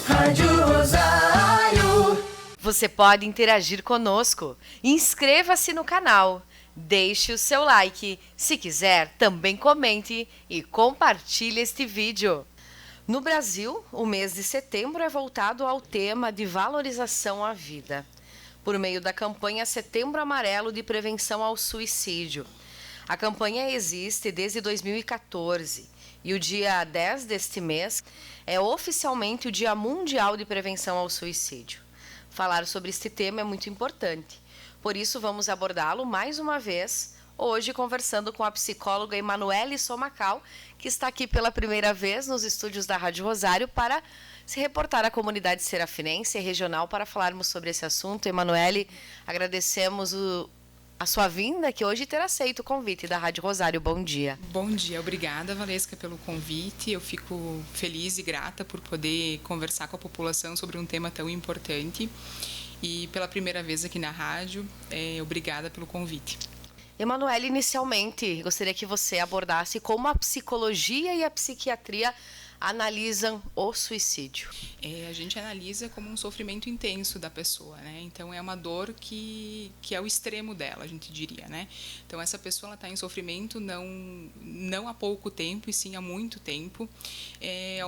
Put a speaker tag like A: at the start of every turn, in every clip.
A: Rádio Rosário.
B: Você pode interagir conosco. Inscreva-se no canal. Deixe o seu like. Se quiser, também comente e compartilhe este vídeo. No Brasil, o mês de setembro é voltado ao tema de valorização à vida, por meio da campanha Setembro Amarelo de Prevenção ao Suicídio. A campanha existe desde 2014 e o dia 10 deste mês é oficialmente o Dia Mundial de Prevenção ao Suicídio. Falar sobre este tema é muito importante, por isso vamos abordá-lo mais uma vez, hoje conversando com a psicóloga Emanuele Somacal, que está aqui pela primeira vez nos estúdios da Rádio Rosário para se reportar à comunidade serafinense e regional para falarmos sobre esse assunto. Emanuele, agradecemos a sua vinda aqui hoje e ter aceito o convite da Rádio Rosário. Bom dia.
C: Bom dia, obrigada, Valesca, pelo convite. Eu fico feliz e grata por poder conversar com a população sobre um tema tão importante. E pela primeira vez aqui na rádio, obrigada pelo convite.
B: Emanuele, inicialmente, gostaria que você abordasse como a psicologia e a psiquiatria analisam o suicídio.
C: A gente analisa como um sofrimento intenso da pessoa, né? Então é uma dor que é o extremo dela, a gente diria, né? Então essa pessoa está em sofrimento não há pouco tempo, e sim há muito tempo,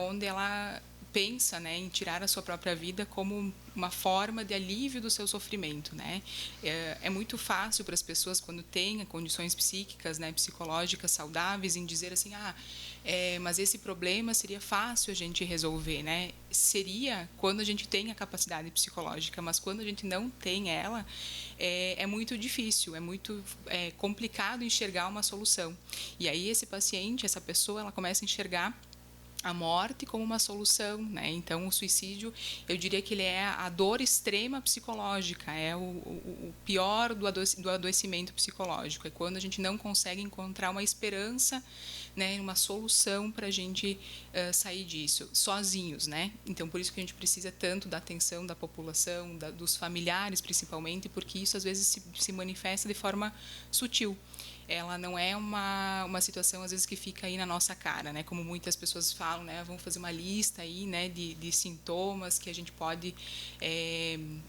C: onde ela pensa, né, em tirar a sua própria vida como uma forma de alívio do seu sofrimento, né? É muito fácil para as pessoas, quando têm condições psíquicas, né, psicológicas saudáveis, em dizer assim, mas esse problema seria fácil a gente resolver, né? Seria quando a gente tem a capacidade psicológica, mas quando a gente não tem ela, é muito difícil, é muito complicado enxergar uma solução. E aí esse paciente, essa pessoa, ela começa a enxergar a morte como uma solução, né? Então o suicídio, eu diria que ele é a dor extrema psicológica, é o pior do adoecimento psicológico, é quando a gente não consegue encontrar uma esperança, né, uma solução para a gente sair disso, sozinhos, né? Então por isso que a gente precisa tanto da atenção da população, dos familiares principalmente, porque isso às vezes se manifesta de forma sutil. Ela não é uma situação, às vezes, que fica aí na nossa cara, né? Como muitas pessoas falam, né? Vamos fazer uma lista aí, né, de sintomas que a gente pode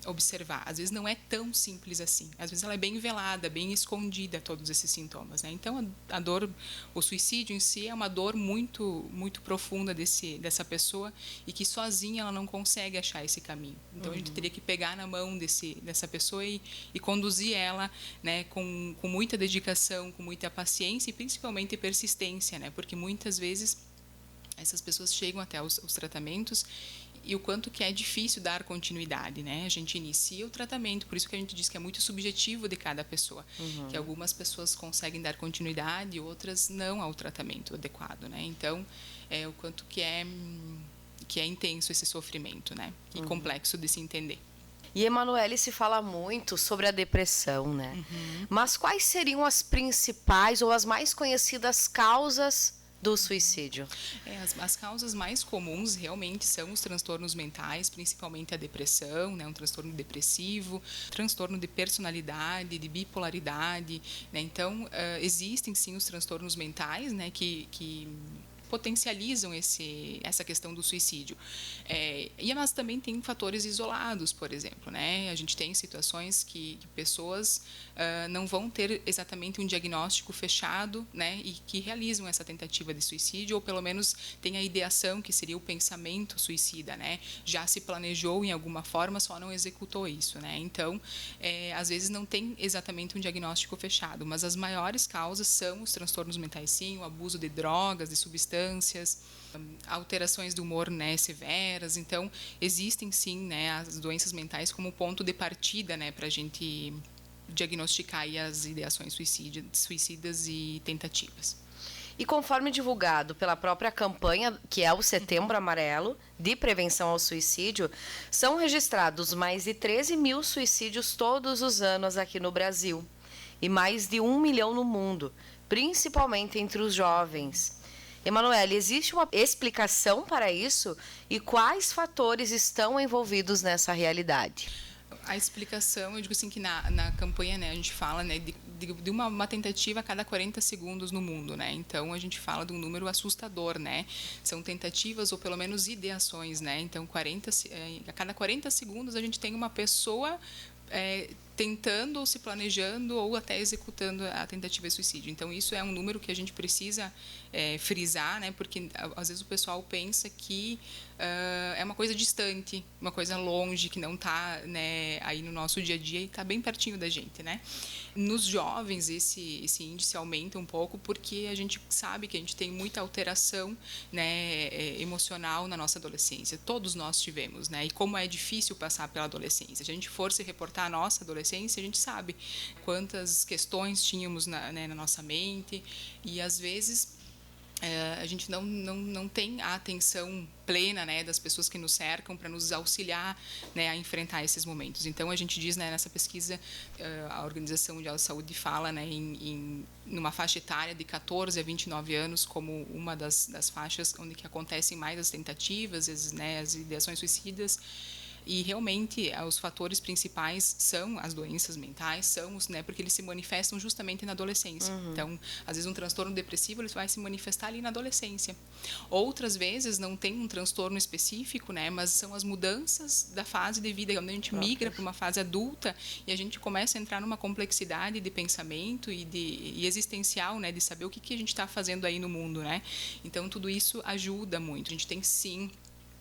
C: observar. Às vezes não é tão simples assim. Às vezes ela é bem velada, bem escondida, todos esses sintomas, né? Então a dor, o suicídio em si é uma dor muito, muito profunda dessa pessoa e que sozinha ela não consegue achar esse caminho. Então a gente teria que pegar na mão dessa pessoa e conduzir ela, né, com muita dedicação, com muita paciência e principalmente persistência, né? Porque muitas vezes essas pessoas chegam até os tratamentos e o quanto que é difícil dar continuidade, né? A gente inicia o tratamento, por isso que a gente diz que é muito subjetivo de cada pessoa, que algumas pessoas conseguem dar continuidade e outras não ao tratamento adequado, né? Então, o quanto que é intenso esse sofrimento, né? E complexo de se entender.
B: E, Emanuele, se fala muito sobre a depressão, né? Mas quais seriam as principais ou as mais conhecidas causas do suicídio?
C: As causas mais comuns realmente são os transtornos mentais, principalmente a depressão, né? Um transtorno depressivo, transtorno de personalidade, de bipolaridade, né? Então, existem sim os transtornos mentais, né? que potencializam essa questão do suicídio. Mas também tem fatores isolados, por exemplo, né? A gente tem situações que pessoas não vão ter exatamente um diagnóstico fechado, né? E que realizam essa tentativa de suicídio, ou pelo menos tem a ideação, que seria o pensamento suicida, né? Já se planejou em alguma forma, só não executou isso, né? Então, às vezes não tem exatamente um diagnóstico fechado, mas as maiores causas são os transtornos mentais, sim, o abuso de drogas, de substâncias, alterações do humor, né, severas. Então existem sim, né, as doenças mentais como ponto de partida, né, para a gente diagnosticar aí as ideações suicidas e tentativas.
B: E conforme divulgado pela própria campanha, que é o Setembro Amarelo, de prevenção ao suicídio, são registrados mais de 13 mil suicídios todos os anos aqui no Brasil e mais de 1 milhão no mundo, principalmente entre os jovens. Emanuele, existe uma explicação para isso e quais fatores estão envolvidos nessa realidade?
C: A explicação, eu digo assim que na campanha, né, a gente fala, né, de uma tentativa a cada 40 segundos no mundo, né? Então a gente fala de um número assustador, né? São tentativas ou pelo menos ideações, né? Então a cada 40 segundos a gente tem uma pessoa tentando ou se planejando ou até executando a tentativa de suicídio. Então isso é um número que a gente precisa frisar, né? Porque às vezes o pessoal pensa que é uma coisa distante, uma coisa longe, que não está, né, aí no nosso dia a dia e está bem pertinho da gente, né? Nos jovens esse índice aumenta um pouco porque a gente sabe que a gente tem muita alteração, né, emocional na nossa adolescência. Todos nós tivemos, né? E como é difícil passar pela adolescência. Se a gente for se reportar a nossa adolescência, a gente sabe quantas questões tínhamos na nossa mente e às vezes a gente não tem a atenção plena, né, das pessoas que nos cercam para nos auxiliar, né, a enfrentar esses momentos. Então a gente diz, né, nessa pesquisa, a Organização Mundial da Saúde fala, né, numa faixa etária de 14 a 29 anos como uma das faixas onde que acontecem mais as tentativas, né, as ideações suicidas. E realmente os fatores principais são as doenças mentais, né, porque eles se manifestam justamente na adolescência. Então, às vezes um transtorno depressivo ele vai se manifestar ali na adolescência. Outras vezes não tem um transtorno específico, né, mas são as mudanças da fase de vida, quando a gente migra para uma fase adulta e a gente começa a entrar numa complexidade de pensamento e existencial, né, de saber o que a gente está fazendo aí no mundo, né. Então, tudo isso ajuda muito. A gente tem sim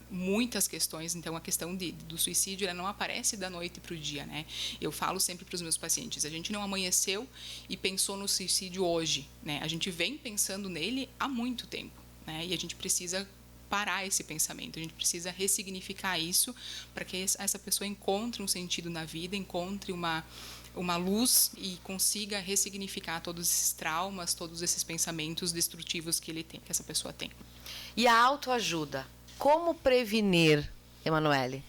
C: muitas questões, então a questão do suicídio ela não aparece da noite para o dia, né? Eu falo sempre para os meus pacientes, a gente não amanheceu e pensou no suicídio hoje, né? A gente vem pensando nele há muito tempo, né? E a gente precisa parar esse pensamento, a gente precisa ressignificar isso para que essa pessoa encontre um sentido na vida, encontre uma luz e consiga ressignificar todos esses traumas, todos esses pensamentos destrutivos que essa pessoa tem.
B: E a autoajuda? Como prevenir, Emanuele?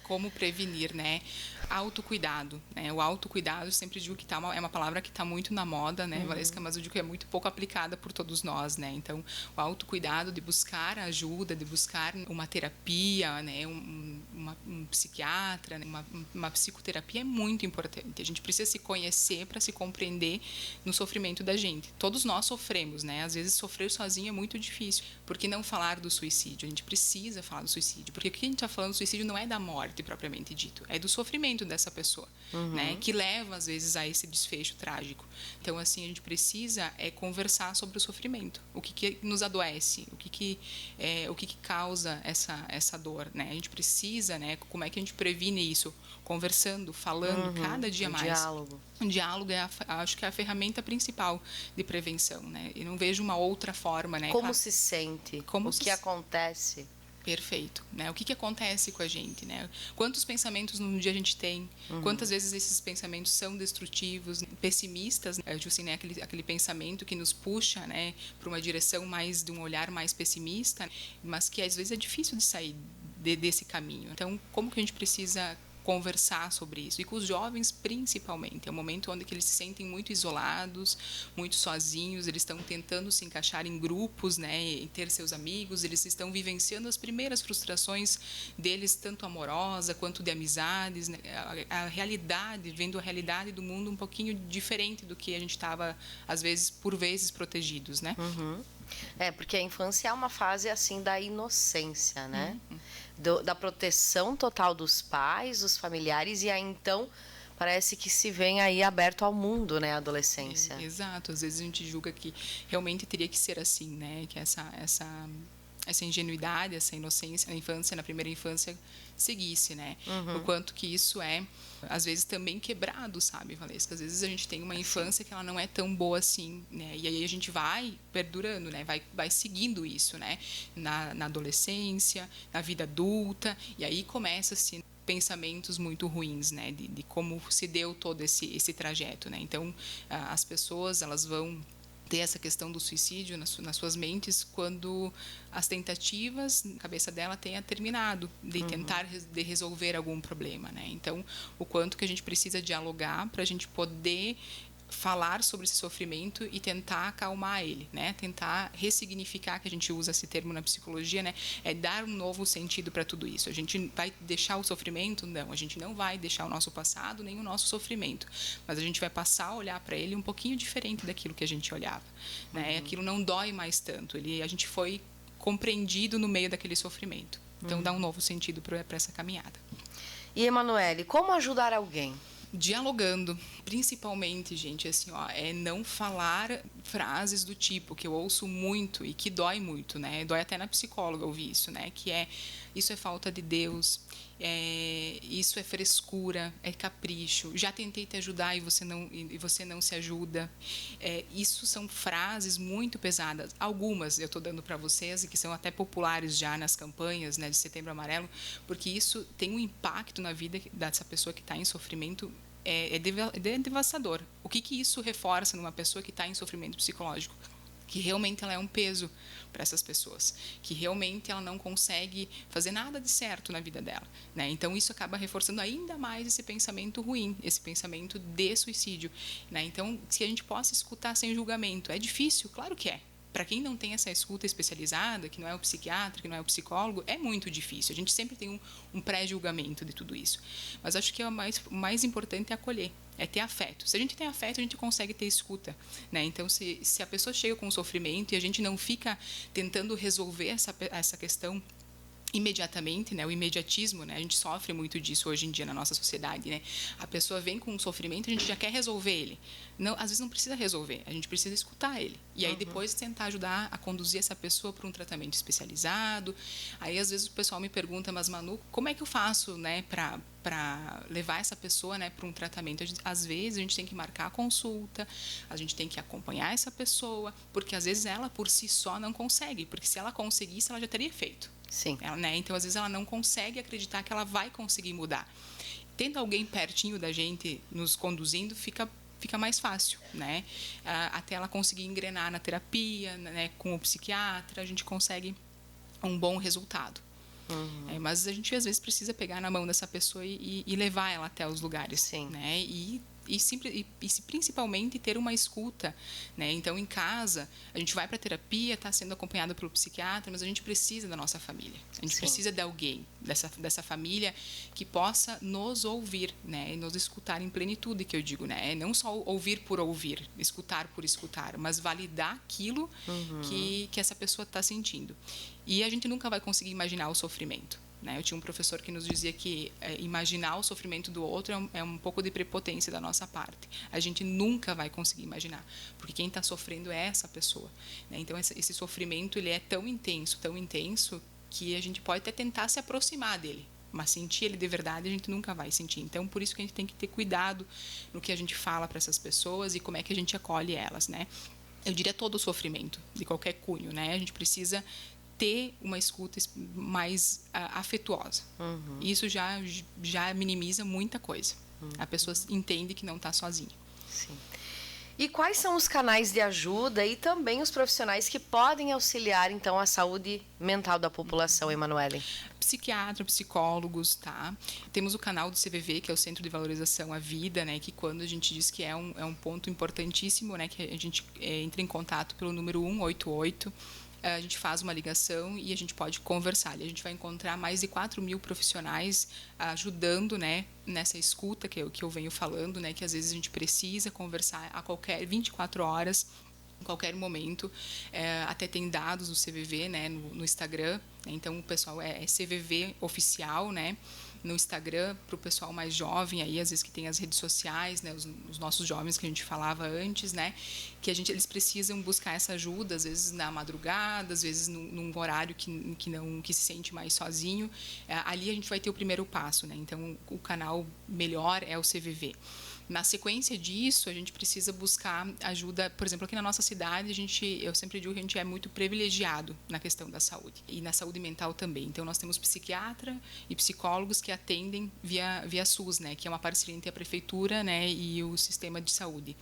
C: Como prevenir, né? Autocuidado, né? O autocuidado, eu sempre digo que é uma palavra que está muito na moda, né, Valesca, mas eu digo que é muito pouco aplicada por todos nós, né? Então, o autocuidado de buscar ajuda, de buscar uma terapia, né, um psiquiatra, né? uma psicoterapia é muito importante. A gente precisa se conhecer para se compreender no sofrimento da gente. Todos nós sofremos, né? Às vezes sofrer sozinho é muito difícil. Por que não falar do suicídio? A gente precisa falar do suicídio, porque o que a gente está falando do suicídio não é da morte propriamente dito, é do sofrimento dessa pessoa, né, que leva às vezes a esse desfecho trágico. Então assim a gente precisa conversar sobre o sofrimento, o que nos adoece, o que causa essa dor, né? A gente precisa, né, como é que a gente previne isso? Conversando, falando, cada dia mais.
B: Diálogo.
C: O diálogo acho que é a ferramenta principal de prevenção, né? Eu não vejo uma outra forma, né?
B: Como se sente? O que acontece?
C: Perfeito, né? O que acontece com a gente, né? Quantos pensamentos no dia a gente tem? Quantas vezes esses pensamentos são destrutivos, pessimistas, né? Assim, né? Aquele pensamento que nos puxa, né, para uma direção mais de um olhar mais pessimista, mas que às vezes é difícil de sair desse caminho. Então, como que a gente precisa conversar sobre isso, e com os jovens principalmente, é um momento onde eles se sentem muito isolados, muito sozinhos, eles estão tentando se encaixar em grupos, né, e ter seus amigos, eles estão vivenciando as primeiras frustrações deles, tanto amorosa quanto de amizades, né, a realidade, vendo a realidade do mundo um pouquinho diferente do que a gente estava, às vezes, por vezes, protegidos, né?
B: Porque a infância é uma fase assim da inocência, né? Da proteção total dos pais, dos familiares, e aí então parece que se vem aí aberto ao mundo, né, a adolescência.
C: Exato, às vezes a gente julga que realmente teria que ser assim, né, que essa ingenuidade, essa inocência na infância, na primeira infância, seguisse, né? O quanto que isso é, às vezes, também quebrado, sabe, Valesca? Às vezes a gente tem uma infância que ela não é tão boa assim, né? E aí a gente vai perdurando, né? Vai seguindo isso, né? Na adolescência, na vida adulta, e aí começa-se pensamentos muito ruins, né? De como se deu todo esse trajeto, né? Então, as pessoas, elas vão ter essa questão do suicídio nas suas mentes quando as tentativas na cabeça dela tenha terminado de tentar de resolver algum problema, né? Então, o quanto que a gente precisa dialogar para a gente poder falar sobre esse sofrimento e tentar acalmar ele, né? Tentar ressignificar, que a gente usa esse termo na psicologia, né? É dar um novo sentido para tudo isso. A gente vai deixar o sofrimento? Não, a gente não vai deixar o nosso passado nem o nosso sofrimento, mas a gente vai passar a olhar para ele um pouquinho diferente daquilo que a gente olhava, né? Aquilo não dói mais tanto. A gente foi compreendido no meio daquele sofrimento. Então dá um novo sentido para essa caminhada.
B: E Emanuele, como ajudar alguém?
C: Dialogando, principalmente, gente, assim, ó, é não falar frases do tipo que eu ouço muito e que dói muito, né? Dói até na psicóloga ouvir isso, né? Que é, isso é falta de Deus, isso é frescura, é capricho. Já tentei te ajudar e você não se ajuda. Isso são frases muito pesadas. Algumas eu estou dando para vocês e que são até populares já nas campanhas, né, de Setembro Amarelo, porque isso tem um impacto na vida dessa pessoa que está em sofrimento. É devastador. O que isso reforça numa pessoa que está em sofrimento psicológico? Que realmente ela é um peso para essas pessoas, que realmente ela não consegue fazer nada de certo na vida dela, né? Então isso acaba reforçando ainda mais esse pensamento ruim, esse pensamento de suicídio, né? Então, se a gente possa escutar sem julgamento, é difícil? Claro que é. Para quem não tem essa escuta especializada, que não é o psiquiatra, que não é o psicólogo, é muito difícil. A gente sempre tem um pré-julgamento de tudo isso. Mas acho que o mais importante é acolher, é ter afeto. Se a gente tem afeto, a gente consegue ter escuta, né? Então, se a pessoa chega com sofrimento e a gente não fica tentando resolver essa questão imediatamente, né, o imediatismo, né, a gente sofre muito disso hoje em dia na nossa sociedade, né, a pessoa vem com um sofrimento, a gente já quer resolver ele, não, às vezes não precisa resolver, a gente precisa escutar ele, e aí depois tentar ajudar a conduzir essa pessoa para um tratamento especializado. Aí às vezes o pessoal me pergunta, mas Manu, como é que eu faço, né, para levar essa pessoa, né, para um tratamento? Às vezes a gente tem que marcar a consulta, a gente tem que acompanhar essa pessoa, porque às vezes ela por si só não consegue, porque se ela conseguisse, ela já teria feito.
B: Sim.
C: Né? Então, às vezes, ela não consegue acreditar que ela vai conseguir mudar. Tendo alguém pertinho da gente nos conduzindo, fica mais fácil, né? Até ela conseguir engrenar na terapia, né? Com o psiquiatra, a gente consegue um bom resultado. Mas a gente, às vezes, precisa pegar na mão dessa pessoa e levar ela até os lugares.
B: Sim.
C: Né? E principalmente ter uma escuta, né? Então, em casa, a gente vai para a terapia, está sendo acompanhado pelo psiquiatra, mas a gente precisa da nossa família. A gente precisa de alguém dessa família que possa nos ouvir, né? E nos escutar em plenitude, que eu digo, né? Não só ouvir por ouvir, escutar por escutar, mas validar aquilo que essa pessoa está sentindo. E a gente nunca vai conseguir imaginar o sofrimento. Né? Eu tinha um professor que nos dizia que imaginar o sofrimento do outro é um pouco de prepotência da nossa parte. A gente nunca vai conseguir imaginar, porque quem está sofrendo é essa pessoa. Né? Então, esse sofrimento ele é tão intenso, que a gente pode até tentar se aproximar dele, mas sentir ele de verdade a gente nunca vai sentir. Então, por isso que a gente tem que ter cuidado no que a gente fala para essas pessoas e como é que a gente acolhe elas. Né? Eu diria todo o sofrimento, de qualquer cunho. Né? A gente precisa ter uma escuta mais afetuosa. Isso já minimiza muita coisa. A pessoa entende que não está sozinha.
B: Sim. E quais são os canais de ajuda e também os profissionais que podem auxiliar, então, a saúde mental da população, Emanuele?
C: Psiquiatra, psicólogos, tá? Temos o canal do CVV, que é o Centro de Valorização à Vida, né? Que quando a gente diz que é um ponto importantíssimo, né? Que a gente entra em contato pelo número 188, a gente faz uma ligação e a gente pode conversar. E a gente vai encontrar mais de 4.000 profissionais ajudando, né, nessa escuta que eu venho falando, né, que às vezes a gente precisa conversar a qualquer 24 horas, em qualquer momento. Até tem dados do CVV, né, no Instagram. Então, o pessoal é CVV oficial, né, no Instagram, para o pessoal mais jovem, aí, às vezes que tem as redes sociais, né, os nossos jovens que a gente falava antes, né, que eles precisam buscar essa ajuda, às vezes na madrugada, às vezes num horário que se sente mais sozinho. Ali a gente vai ter o primeiro passo, né, então o canal melhor é o CVV. Na sequência disso, a gente precisa buscar ajuda, por exemplo, aqui na nossa cidade, eu sempre digo que a gente é muito privilegiado na questão da saúde e na saúde mental também. Então, nós temos psiquiatra e psicólogos que atendem via SUS, né, que é uma parceria entre a prefeitura, né, e o sistema de saúde,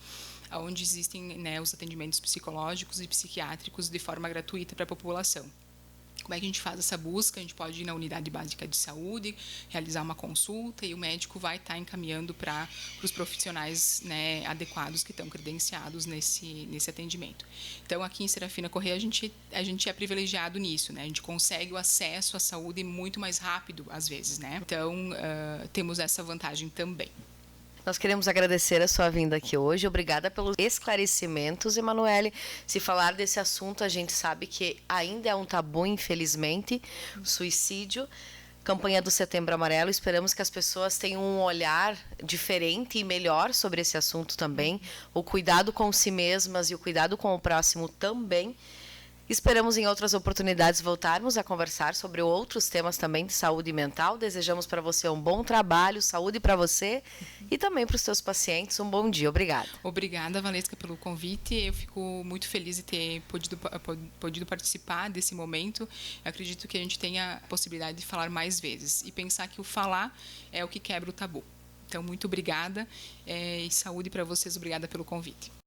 C: onde existem, né, os atendimentos psicológicos e psiquiátricos de forma gratuita para a população. Como é que a gente faz essa busca? A gente pode ir na unidade básica de saúde, realizar uma consulta e o médico vai estar encaminhando para os profissionais, né, adequados que estão credenciados nesse atendimento. Então, aqui em Serafina Corrêa, a gente é privilegiado nisso, né? A gente consegue o acesso à saúde muito mais rápido, às vezes, né? Então, temos essa vantagem também.
B: Nós queremos agradecer a sua vinda aqui hoje. Obrigada pelos esclarecimentos, Emanuele. Se falar desse assunto, a gente sabe que ainda é um tabu, infelizmente, suicídio. Campanha do Setembro Amarelo. Esperamos que as pessoas tenham um olhar diferente e melhor sobre esse assunto também. O cuidado com si mesmas e o cuidado com o próximo também. Esperamos em outras oportunidades voltarmos a conversar sobre outros temas também de saúde mental. Desejamos para você um bom trabalho, saúde para você e também para os seus pacientes. Um bom dia. Obrigada.
C: Obrigada, Valesca, pelo convite. Eu fico muito feliz de ter podido participar desse momento. Eu acredito que a gente tenha a possibilidade de falar mais vezes e pensar que o falar é o que quebra o tabu. Então, muito obrigada e saúde para vocês. Obrigada pelo convite.